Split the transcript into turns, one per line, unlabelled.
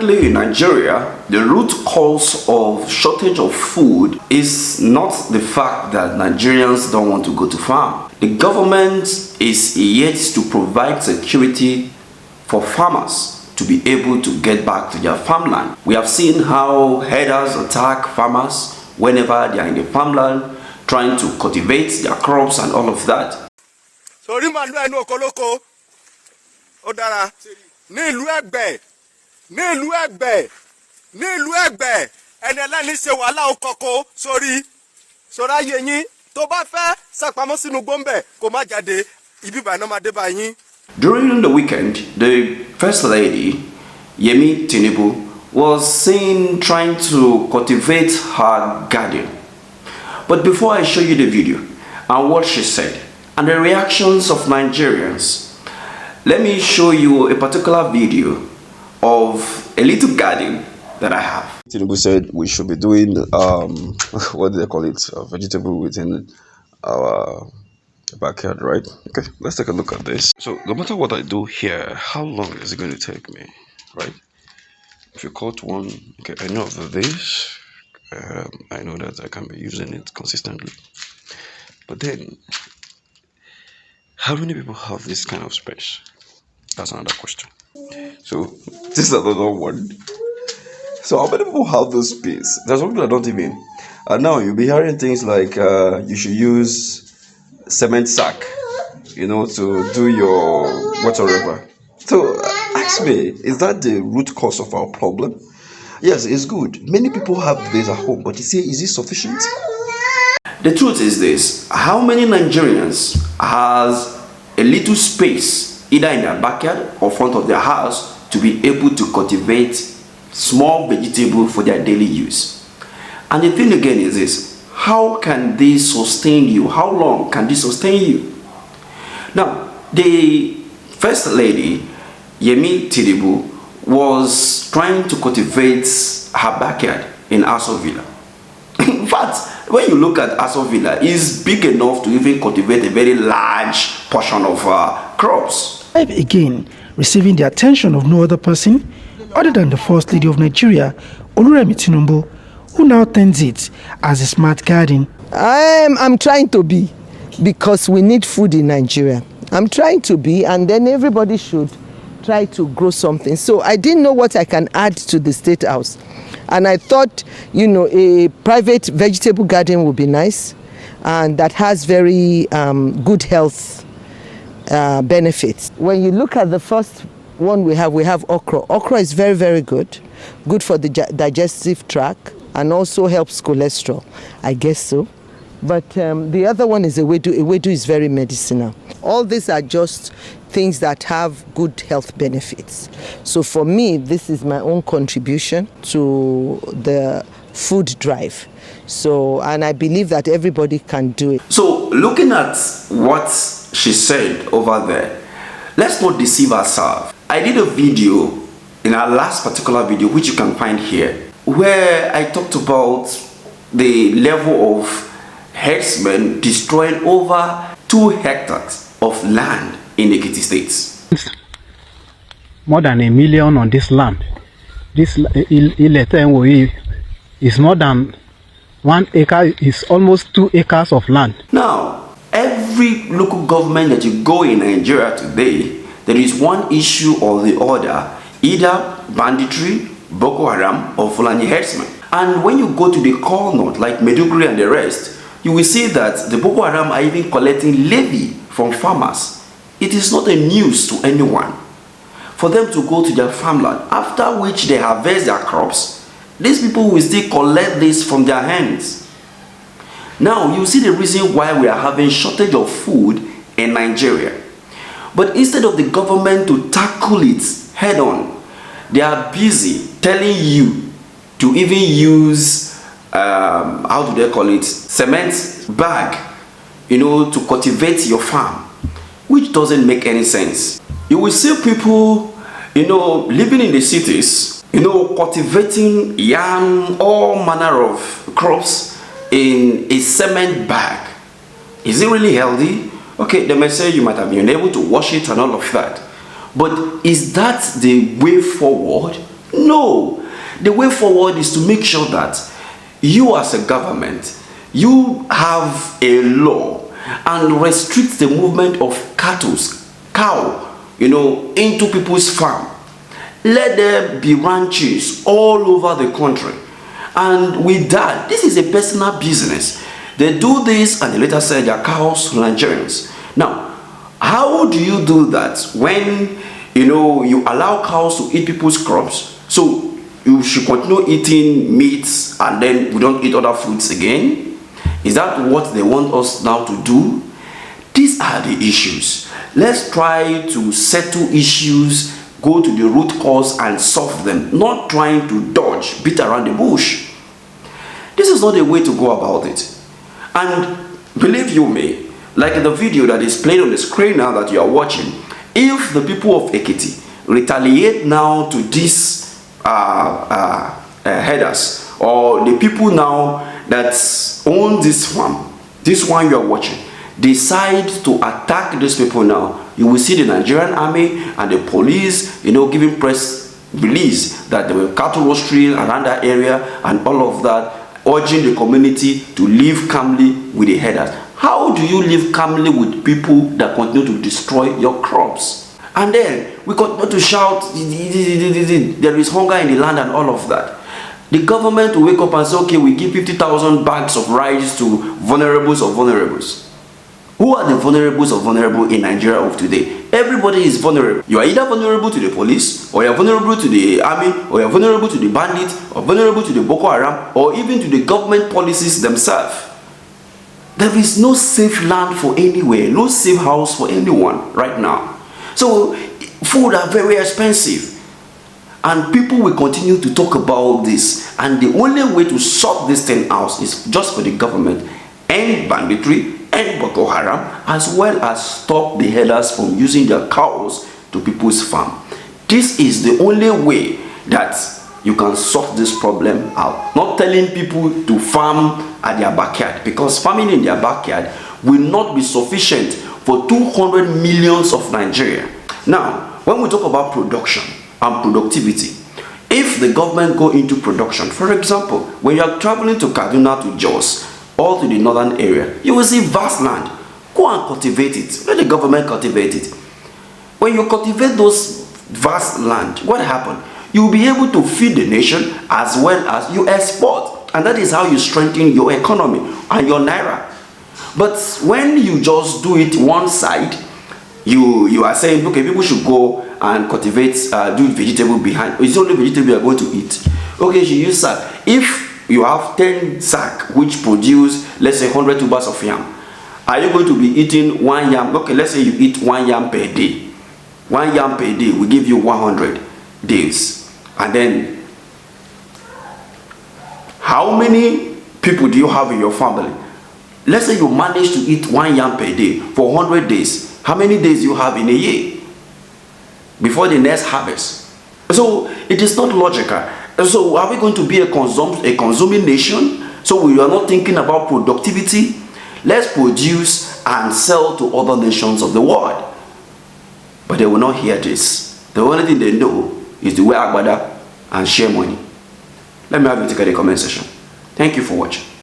Currently in Nigeria, the root cause of shortage of food is not the fact that Nigerians don't want to go to farm. The government is yet to provide security for farmers to be able to get back to their farmland. We have seen how herders attack farmers whenever they are in the farmland, trying to cultivate their crops and all of that.
Sorry, man, I know Koloko. Odara, Nilu Egbe, and Elani se wala okoko, sorry. Sora yenyi, toba fe, sakpamo sinu bombe, koma jade, ibi ba no madeba yin.
During the weekend, the First Lady, Remi TINUBU, was seen trying to cultivate her garden. But before I show you the video and what she said and the reactions of Nigerians, let me show you a particular video of a little garden that I have.
TINUBU said we should be doing what do they call it, vegetable within our backyard, right? Okay, let's take a look at this. So no matter what I do here, how long is it going to take me, right? If you cut one, okay, I know of this. I know that I can be using it consistently. But then, how many people have this kind of space? That's another question. So this is another one. So how many people have this space? There's something I don't even. And now you'll be hearing things like you should use cement sack, you know, to do your whatever. So ask me, is that the root cause of our problem? Yes, it's good. Many people have this at home, but you see, is it sufficient?
The truth is this: how many Nigerians has a little space either in their backyard or front of their house to be able to cultivate small vegetable for their daily use? And the thing again is this: how can this sustain you? How long can this sustain you? Now, the First Lady, Remi TINUBU, was trying to cultivate her backyard in Aso Villa. In fact, when you look at Aso Villa, it's big enough to even cultivate a very large portion of crops.
Again, receiving the attention of no other person other than the First Lady of Nigeria, Remi TINUBU, who now tends it as a smart garden.
I'm trying to be, because we need food in Nigeria. I'm trying to be, and then everybody should try to grow something. So I didn't know what I can add to the State House. And I thought, you know, a private vegetable garden would be nice, and that has very good health benefits. When you look at the first one we have okra. Okra is very, very good for the digestive tract, and also helps cholesterol, I guess so. But the other one is ewedu. Ewedu is very medicinal. All these are just things that have good health benefits. So for me, this is my own contribution to the food drive. So, and I believe that everybody can do it.
So looking at what she said over there, let's not deceive ourselves. I did a video in our last particular video, which you can find here, where I talked about the level of herdsmen destroying over 2 hectares of land in the Ekiti states.
More than 1 million on this land. This Ilete is more than 1 acre, is almost 2 acres of land.
Now, every local government that you go in Nigeria today, there is one issue or the other, either banditry, Boko Haram, or Fulani herdsmen. And when you go to the Core North, like Maiduguri and the rest, you will see that the Boko Haram are even collecting levy from farmers. It is not a news to anyone for them to go to their farmland, after which they harvest their crops. These people will still collect this from their hands. Now, you see the reason why we are having shortage of food in Nigeria. But instead of the government to tackle it head on, they are busy telling you to even use how do they call it, cement bag, you know, to cultivate your farm, which doesn't make any sense. You will see people, you know, living in the cities, you know, cultivating yam, all manner of crops in a cement bag. Is it really healthy? Okay, they may say you might have been able to wash it and all of that, but is that the way forward No. The way forward is to make sure that you as a government, you have a law and restrict the movement of cow, into people's farm. Let there be ranches all over the country. And with that, this is a personal business. They do this and they later sell their cows to Nigerians. Now, how do you do that when you allow cows to eat people's crops? So you should continue eating meats and then we don't eat other foods again? Is that what they want us now to do? These are the issues. Let's try to settle issues, go to the root cause and solve them, not trying to dodge, beat around the bush. This is not the way to go about it. And believe you me, like the video that is played on the screen now that you are watching, if the people of Ekiti retaliate now to these headers, or the people now that own this farm, this one you are watching, decide to attack these people now, you will see the Nigerian army and the police, giving press release that there were cattle rostering around that area and all of that, urging the community to live calmly with the headers. How do you live calmly with people that continue to destroy your crops? And then we continue to shout, there is hunger in the land and all of that. The government will wake up and say, okay, we give 50,000 bags of rice to vulnerables or vulnerables. Who are the vulnerables or vulnerable in Nigeria of today? Everybody is vulnerable. You are either vulnerable to the police, or you are vulnerable to the army, or you are vulnerable to the bandits, or vulnerable to the Boko Haram, or even to the government policies themselves. There is no safe land for anywhere, no safe house for anyone right now. So food are very expensive. And people will continue to talk about this. And the only way to sort this thing out is just for the government and banditry and Boko Haram, as well as stop the herders from using their cows to people's farm. This is the only way that you can sort this problem out. Not telling people to farm at their backyard, because farming in their backyard will not be sufficient for 200 millions of Nigeria. Now, when we talk about production and productivity, if the government go into production, for example, when you are traveling to Kaduna, to Jos, or to the northern area, you will see vast land. Go and cultivate it. Let the government cultivate it. When you cultivate those vast land, what happens? You will be able to feed the nation as well as you export. And that is how you strengthen your economy and your naira. But when you just do it one side, you are saying, okay, people should go and cultivate, do vegetable behind. It's only vegetable you are going to eat. Okay, you use sack. If you have 10 sack which produce, let's say, 100 tubers of yam, are you going to be eating one yam? Okay, let's say you eat one yam per day. One yam per day will give you 100 days. And then, how many people do you have in your family? Let's say you manage to eat one yam per day for 100 days. How many days do you have in a year before the next harvest? So it is not logical. So are we going to be a consuming nation? So we are not thinking about productivity. Let's produce and sell to other nations of the world. But they will not hear this. The only thing they know is to wear agbada and share money. Let me have you take a comment section. Thank you for watching.